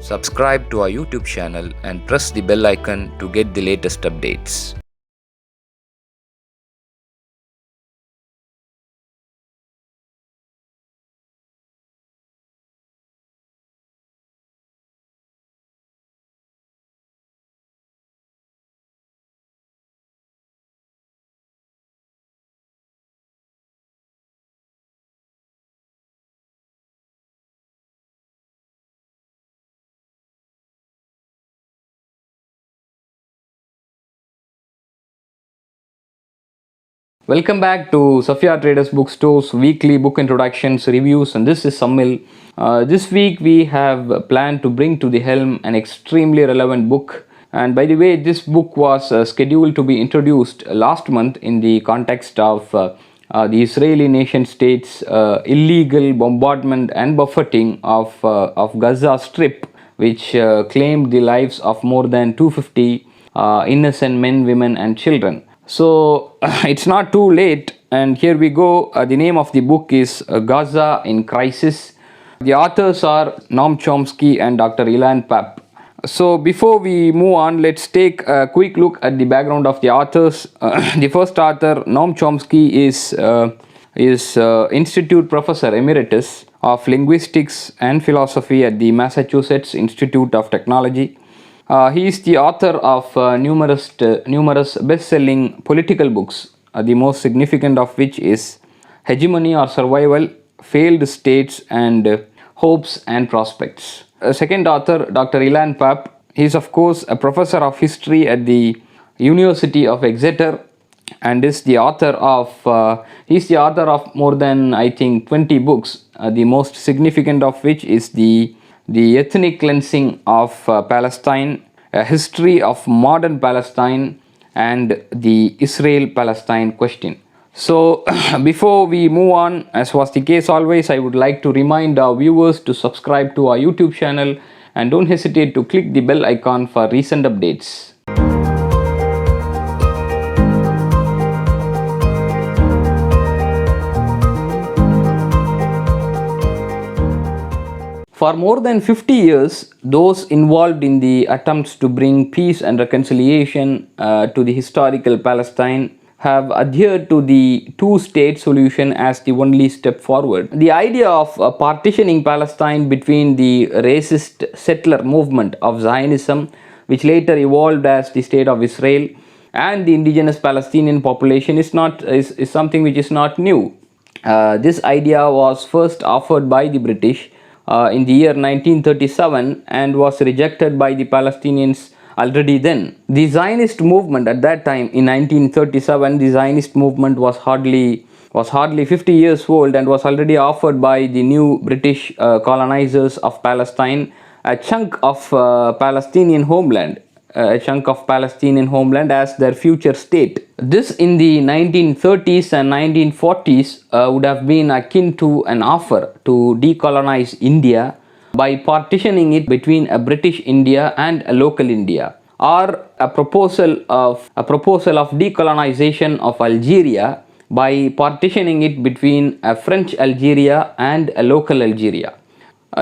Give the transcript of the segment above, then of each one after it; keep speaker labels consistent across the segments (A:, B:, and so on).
A: Subscribe to our YouTube channel and press the bell icon to get the latest updates.
B: Welcome back to Safia Traders Bookstore's weekly book introductions, reviews, and this is Samil. This week we have planned to bring to the helm an extremely relevant book. And by the way, this book was scheduled to be introduced last month in the context of the Israeli nation state's illegal bombardment and buffeting of Gaza Strip, which claimed the lives of more than 250 innocent men, women, and children. So it's not too late, and here we go. The name of the book is Gaza in Crisis. The authors are Noam Chomsky and Dr. Ilan Pappe. So before we move on, let's take a quick look at the background of the authors. The first author, Noam Chomsky, is Institute Professor Emeritus of Linguistics and Philosophy at the Massachusetts Institute of Technology. He is the author of numerous best-selling political books, the most significant of which is Hegemony or Survival, Failed States, and Hopes and Prospects. Second author, Dr. Ilan Pappe, he is of course a professor of history at the University of Exeter and is the author of more than, I think, 20 books, the most significant of which is the ethnic cleansing of Palestine, a history of modern Palestine, and the Israel-Palestine question. So before we move on, as was the case always, I would like to remind our viewers to subscribe to our YouTube channel and don't hesitate to click the bell icon for recent updates. For more than 50 years, those involved in the attempts to bring peace and reconciliation to the historical Palestine have adhered to the two-state solution as the only step forward. The idea of partitioning Palestine between the racist settler movement of Zionism, which later evolved as the State of Israel, and the indigenous Palestinian population is something which is not new. This idea was first offered by the British in the year 1937 and was rejected by the Palestinians already then. The Zionist movement at that time in 1937, the Zionist movement was hardly 50 years old and was already offered by the new British colonizers of Palestine a chunk of Palestinian homeland as their future state. This in the 1930s and 1940s would have been akin to an offer to decolonize India by partitioning it between a British India and a local India, or a proposal of decolonization of Algeria by partitioning it between a French Algeria and a local Algeria.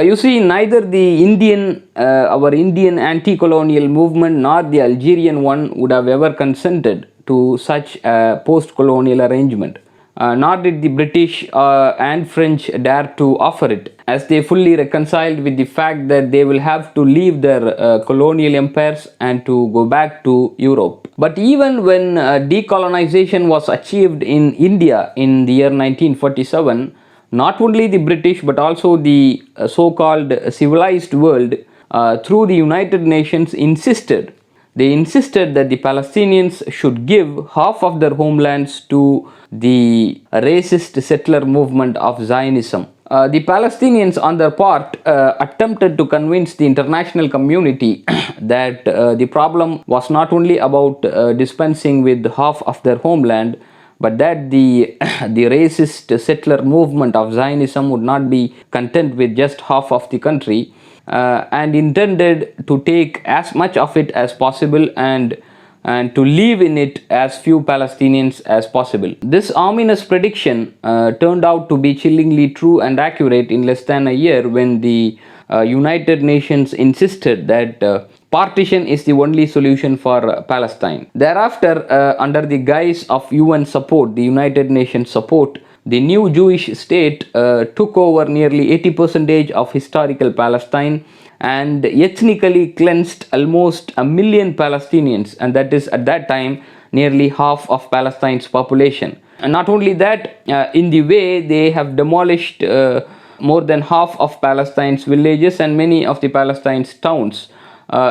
B: You see, neither our Indian anti-colonial movement nor the Algerian one would have ever consented to such a post-colonial arrangement. Nor did the British and French dare to offer it, as they fully reconciled with the fact that they will have to leave their colonial empires and to go back to Europe. But even when decolonization was achieved in India in the year 1947, not only the British but also the so-called civilized world through the United Nations insisted that the Palestinians should give half of their homelands to the racist settler movement of Zionism. The Palestinians on their part attempted to convince the international community that the problem was not only about dispensing with half of their homeland, but that the racist settler movement of Zionism would not be content with just half of the country and intended to take as much of it as possible and to live in it as few Palestinians as possible. This ominous prediction turned out to be chillingly true and accurate in less than a year when the United Nations insisted that partition is the only solution for Palestine. Thereafter, under the guise of UN support, the United Nations support, the new Jewish state took over nearly 80% of historical Palestine and ethnically cleansed almost 1 million Palestinians, and that is at that time nearly half of Palestine's population. And not only that, in the way they have demolished more than half of Palestine's villages and many of the Palestine's towns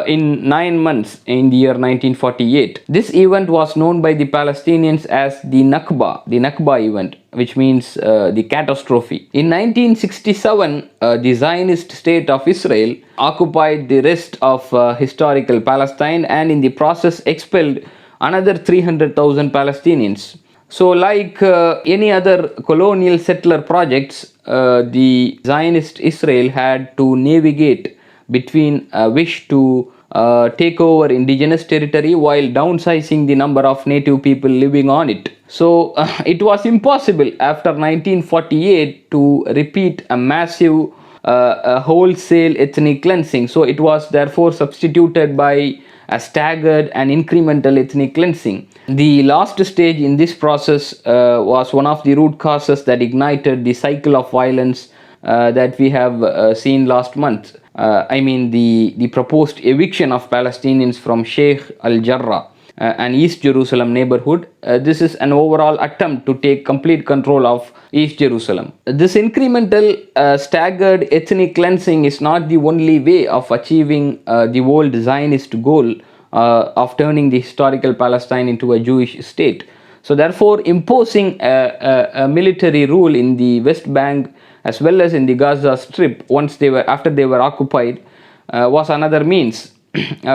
B: in 9 months in the year 1948. This event was known by the Palestinians as the Nakba event, which means the catastrophe. In 1967, the Zionist state of Israel occupied the rest of historical Palestine and in the process expelled another 300,000 Palestinians. So like any other colonial settler projects, the Zionist Israel had to navigate between a wish to take over indigenous territory while downsizing the number of native people living on it. So it was impossible after 1948 to repeat a massive wholesale ethnic cleansing. So it was therefore substituted by a staggered and incremental ethnic cleansing. The last stage in this process was one of the root causes that ignited the cycle of violence that we have seen last month. The proposed eviction of Palestinians from Sheikh al-Jarrah, an East Jerusalem neighborhood. This is an overall attempt to take complete control of East Jerusalem. This incremental staggered ethnic cleansing is not the only way of achieving the old Zionist goal of turning the historical Palestine into a Jewish state. So therefore, imposing a military rule in the West Bank as well as in the Gaza Strip after they were occupied was another means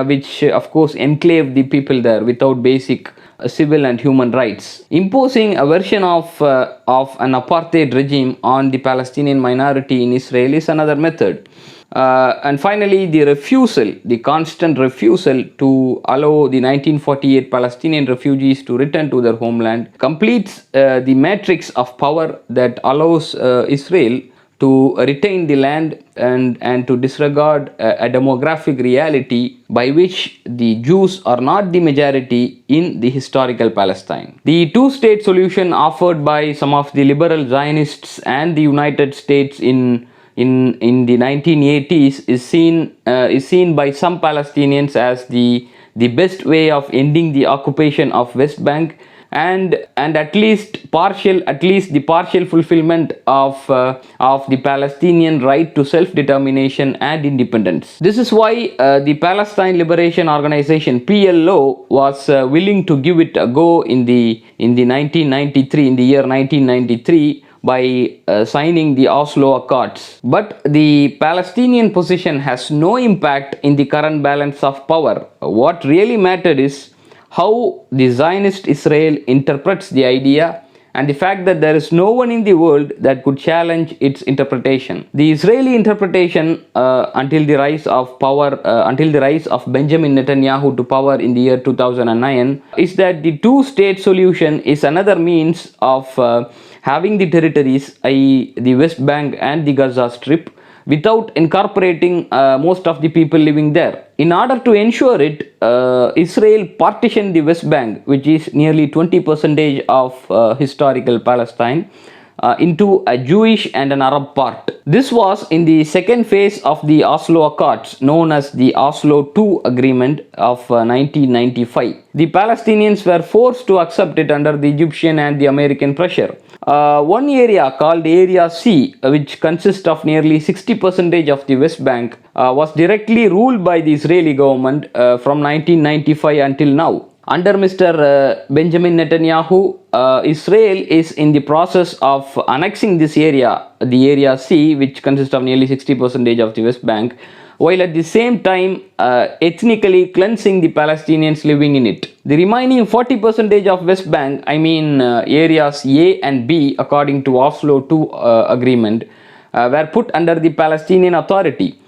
B: which of course enclaved the people there without basic civil and human rights. Imposing a version of an apartheid regime on the Palestinian minority in Israel is another method. And finally, the constant refusal to allow the 1948 Palestinian refugees to return to their homeland completes the matrix of power that allows Israel to retain the land and to disregard a demographic reality by which the Jews are not the majority in the historical Palestine. The two-state solution offered by some of the liberal Zionists and the United States in the 1980s is seen by some Palestinians as the best way of ending the occupation of West Bank and at least the partial fulfillment of the Palestinian right to self-determination and independence. This is why the Palestine Liberation Organization (PLO) was willing to give it a go in the year 1993 by signing the Oslo Accords. But the Palestinian position has no impact in the current balance of power. What really mattered is how the Zionist Israel interprets the idea and the fact that there is no one in the world that could challenge its interpretation. The Israeli interpretation until the rise of Benjamin Netanyahu to power in the year 2009 is that the two-state solution is another means of having the territories, i.e. the West Bank and the Gaza Strip, without incorporating most of the people living there. In order to ensure it, Israel partitioned the West Bank, which is nearly 20% of historical Palestine, into a Jewish and an Arab part. This was in the second phase of the Oslo Accords, known as the Oslo II Agreement of 1995. The Palestinians were forced to accept it under the Egyptian and the American pressure. One area called Area C, which consists of nearly 60% of the West Bank, was directly ruled by the Israeli government from 1995 until now. Under Mr. Benjamin Netanyahu, Israel is in the process of annexing this area, the Area C, which consists of nearly 60% of the West Bank, while at the same time ethnically cleansing the Palestinians living in it. The remaining 40% of West Bank, areas A and B, according to Oslo II agreement, were put under the Palestinian Authority,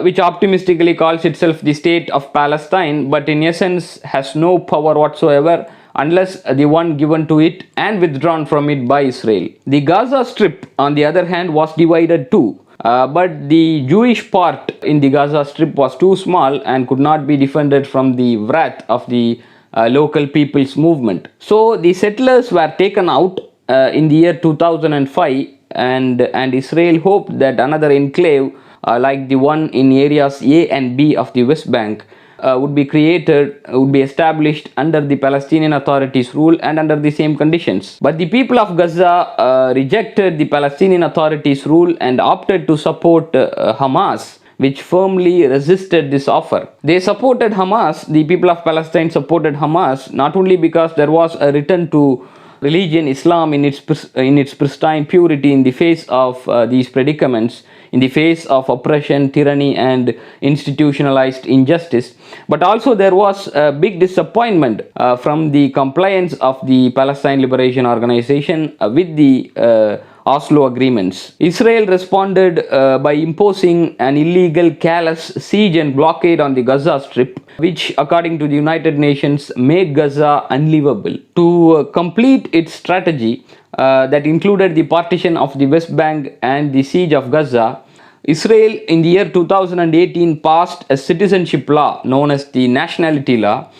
B: which optimistically calls itself the State of Palestine, but in essence has no power whatsoever unless the one given to it and withdrawn from it by Israel. The Gaza Strip, on the other hand, was divided too. But the Jewish part in the Gaza Strip was too small and could not be defended from the wrath of the local people's movement. So the settlers were taken out in the year 2005, and Israel hoped that another enclave like the one in areas A and B of the West Bank would be established under the Palestinian Authority's rule and under the same conditions. But the people of Gaza rejected the Palestinian Authority's rule and opted to support Hamas, which firmly resisted this offer. They supported Hamas, the people of Palestine supported Hamas, not only because there was a return to religion, Islam, in its pristine purity in the face of these predicaments, in the face of oppression, tyranny, and institutionalized injustice. But also there was a big disappointment from the compliance of the Palestine Liberation Organization with the Oslo agreements. Israel responded by imposing an illegal, callous siege and blockade on the Gaza Strip, which, according to the United Nations, made Gaza unlivable. To complete its strategy that included the partition of the West Bank and the siege of Gaza, Israel in the year 2018 passed a citizenship law known as the Nationality Law,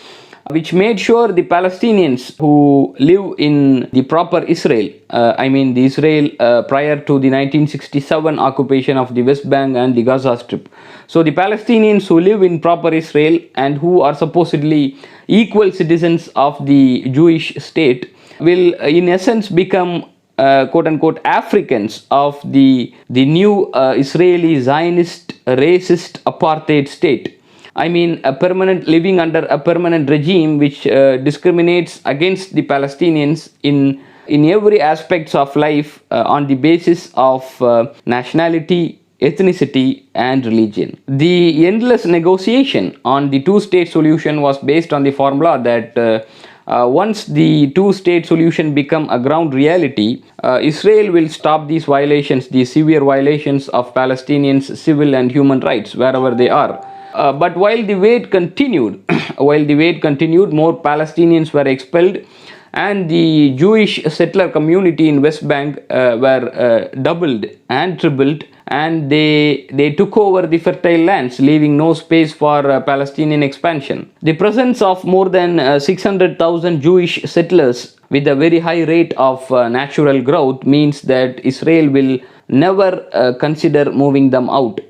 B: which made sure the Palestinians who live in the proper Israel, the Israel prior to the 1967 occupation of the West Bank and the Gaza Strip. So the Palestinians who live in proper Israel and who are supposedly equal citizens of the Jewish state will in essence become quote unquote Africans of the new Israeli Zionist racist apartheid state. Living under a permanent regime which discriminates against the Palestinians in every aspects of life on the basis of nationality, ethnicity, and religion. The endless negotiation on the two-state solution was based on the formula that once the two-state solution become a ground reality, Israel will stop these violations, these severe violations of Palestinians' civil and human rights wherever they are. But while the wait continued, more Palestinians were expelled, and the Jewish settler community in West Bank were doubled and tripled, and they took over the fertile lands, leaving no space for Palestinian expansion. The presence of more than 600,000 Jewish settlers with a very high rate of natural growth means that Israel will never consider moving them out.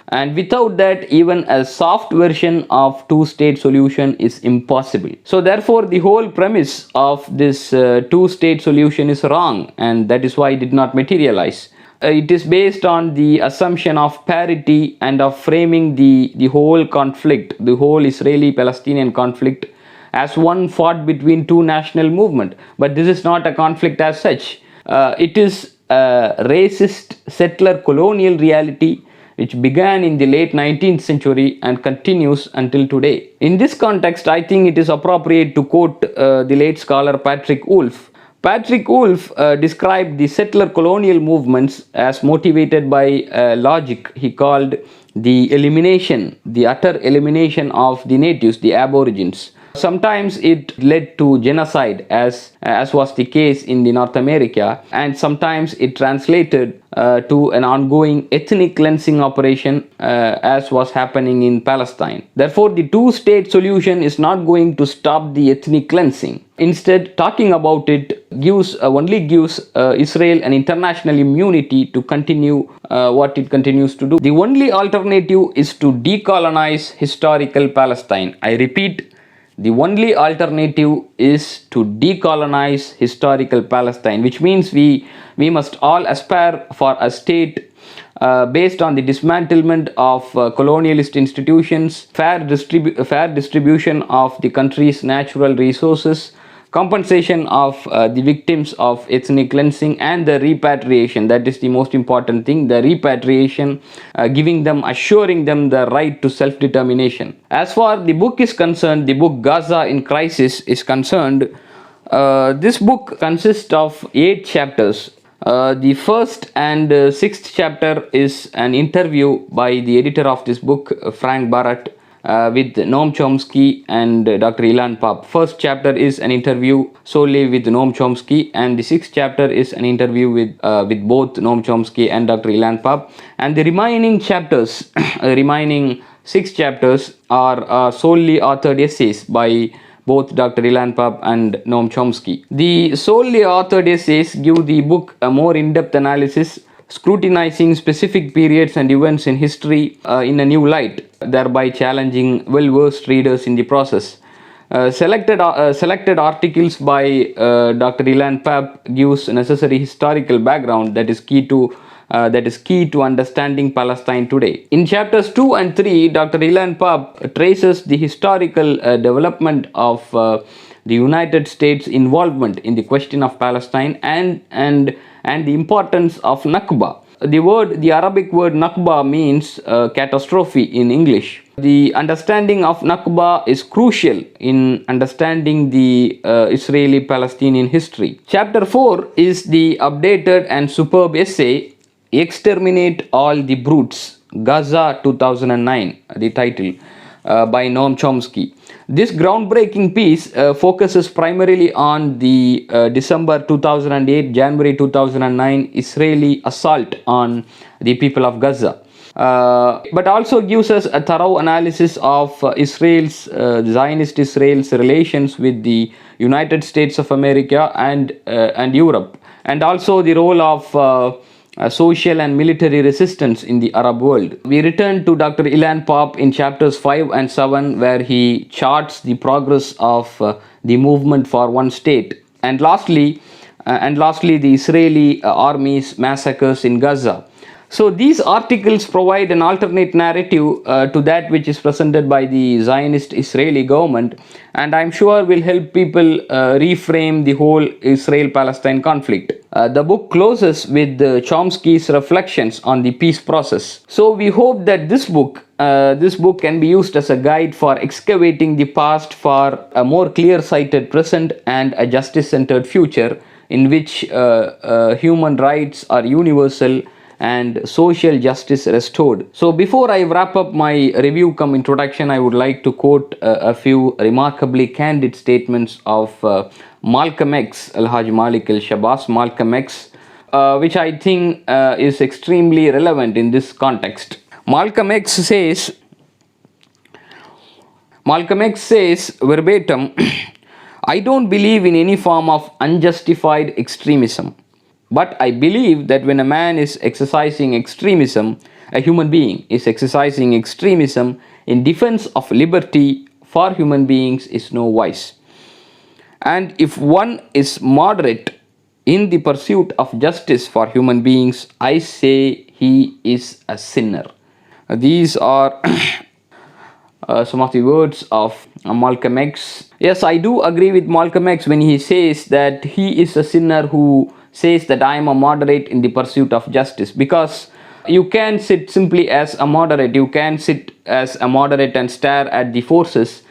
B: And without that, even a soft version of two-state solution is impossible. So therefore, the whole premise of this two-state solution is wrong, and that is why it did not materialize. It is based on the assumption of parity and of framing the whole conflict, the whole Israeli-Palestinian conflict, as one fought between two national movements. But this is not a conflict as such. It is a racist settler colonial reality which began in the late 19th century and continues until today. In this context, I think it is appropriate to quote the late scholar Patrick Wolf. Patrick Wolf described the settler colonial movements as motivated by logic he called the utter elimination of the natives, the aborigines. Sometimes it led to genocide, as was the case in the North America, and sometimes it translated to an ongoing ethnic cleansing operation, as was happening in Palestine. Therefore, the two-state solution is not going to stop the ethnic cleansing. Instead, talking about it only gives Israel an international immunity to continue what it continues to do. The only alternative is to decolonize historical Palestine. I repeat, the only alternative is to decolonize historical Palestine, which means we must all aspire for a state based on the dismantlement of colonialist institutions, fair distribution of the country's natural resources, compensation of the victims of ethnic cleansing, and the repatriation. That is the most important thing, the repatriation, assuring them the right to self-determination. As far the book is concerned, the book Gaza in Crisis is concerned, this book consists of 8 chapters. The first and 6th chapter is an interview by the editor of this book, Frank Barrett, with Noam Chomsky and Dr. Ilan Papp. First chapter is an interview solely with Noam Chomsky, and the sixth chapter is an interview with both Noam Chomsky and Dr. Ilan Papp. And the remaining chapters, remaining 6 chapters, are solely authored essays by both Dr. Ilan Papp and Noam Chomsky. The solely authored essays give the book a more in-depth analysis, scrutinizing specific periods and events in history in a new light, thereby challenging well-versed readers in the process. Selected articles by Dr. Ilan Papp gives necessary historical background that is key to understanding Palestine today. In chapters 2 and 3, Dr. Ilan Papp traces the historical development of the United States' involvement in the question of Palestine and the importance of Nakba. The Arabic word Nakba means catastrophe in English. The understanding of Nakba is crucial in understanding the Israeli-Palestinian history. Chapter 4 is the updated and superb essay Exterminate All the Brutes, Gaza 2009, the title, by Noam Chomsky. This groundbreaking piece focuses primarily on the December 2008, January 2009 Israeli assault on the people of Gaza. But also gives us a thorough analysis of Zionist Israel's relations with the United States of America and Europe, and also the role of social and military resistance in the Arab world. We return to Dr. Ilan Papp in chapters 5 and 7, where he charts the progress of the movement for one state. And lastly, the Israeli army's massacres in Gaza. So these articles provide an alternate narrative to that which is presented by the Zionist Israeli government, and I'm sure will help people reframe the whole Israel-Palestine conflict. The book closes with Chomsky's reflections on the peace process. So we hope that this book can be used as a guide for excavating the past for a more clear-sighted present and a justice-centered future in which human rights are universal and social justice restored. So before I wrap up my review cum introduction, I would like to quote a few remarkably candid statements of Malcolm X, Al-Haj Malik al-Shabazz, Malcolm X, which I think is extremely relevant in this context. Malcolm X says verbatim, I don't believe in any form of unjustified extremism. But I believe that when a man is exercising extremism, a human being is exercising extremism in defense of liberty for human beings is no vice. And if one is moderate in the pursuit of justice for human beings, I say he is a sinner. These are some of the words of Malcolm X. Yes, I do agree with Malcolm X when he says that he is a sinner who says that I am a moderate in the pursuit of justice, because you can sit simply as a moderate. You can sit as a moderate and stare at the forces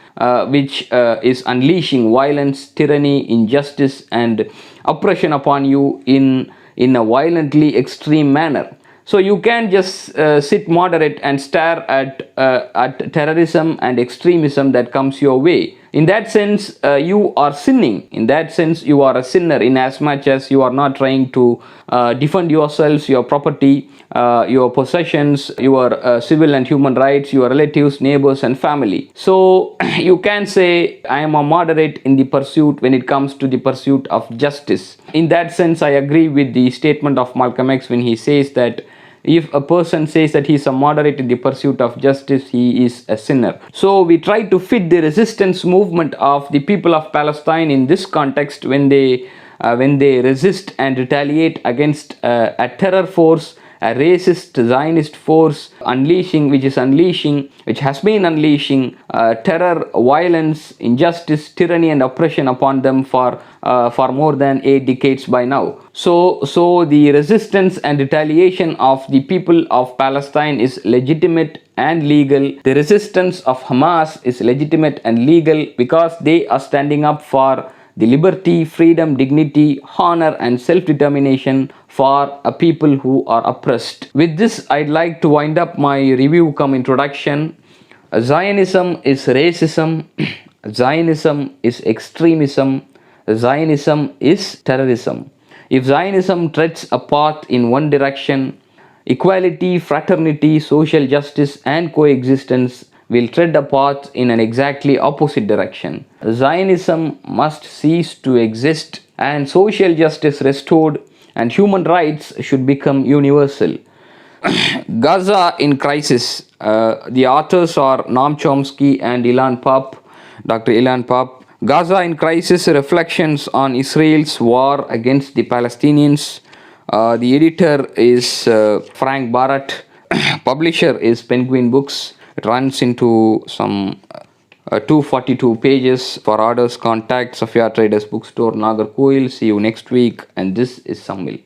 B: which is unleashing violence, tyranny, injustice and oppression upon you in a violently extreme manner. So you can just sit moderate and stare at terrorism and extremism that comes your way. In that sense, you are sinning. In that sense, you are a sinner in as much as you are not trying to defend yourselves, your property, your possessions, your civil and human rights, your relatives, neighbors and family. So you can say I am a moderate in the pursuit when it comes to the pursuit of justice. In that sense, I agree with the statement of Malcolm X when he says that if a person says that he is a moderate in the pursuit of justice, he is a sinner. So we try to fit the resistance movement of the people of Palestine in this context when they resist and retaliate against a terror force, a racist Zionist force which has been unleashing terror, violence, injustice, tyranny and oppression upon them for more than 8 decades by now. So the resistance and retaliation of the people of Palestine is legitimate and legal. The resistance of Hamas is legitimate and legal because they are standing up for the liberty, freedom, dignity, honor and self-determination for a people who are oppressed. With this, I'd like to wind up my review cum introduction. Zionism is racism, Zionism is extremism, Zionism is terrorism. If Zionism treads a path in one direction, equality, fraternity, social justice, and coexistence will tread a path in an exactly opposite direction. Zionism must cease to exist, and social justice restored, and human rights should become universal. Gaza in crisis. The authors are Noam Chomsky and Ilan Pappe, Dr. Ilan Pappe. Gaza in crisis: reflections on Israel's war against the Palestinians. The editor is Frank Barat. Publisher is Penguin Books. It runs into some 242 pages. For orders, contact Sophia Traders Bookstore, Nagarkoil. See you next week. And this is Sammil.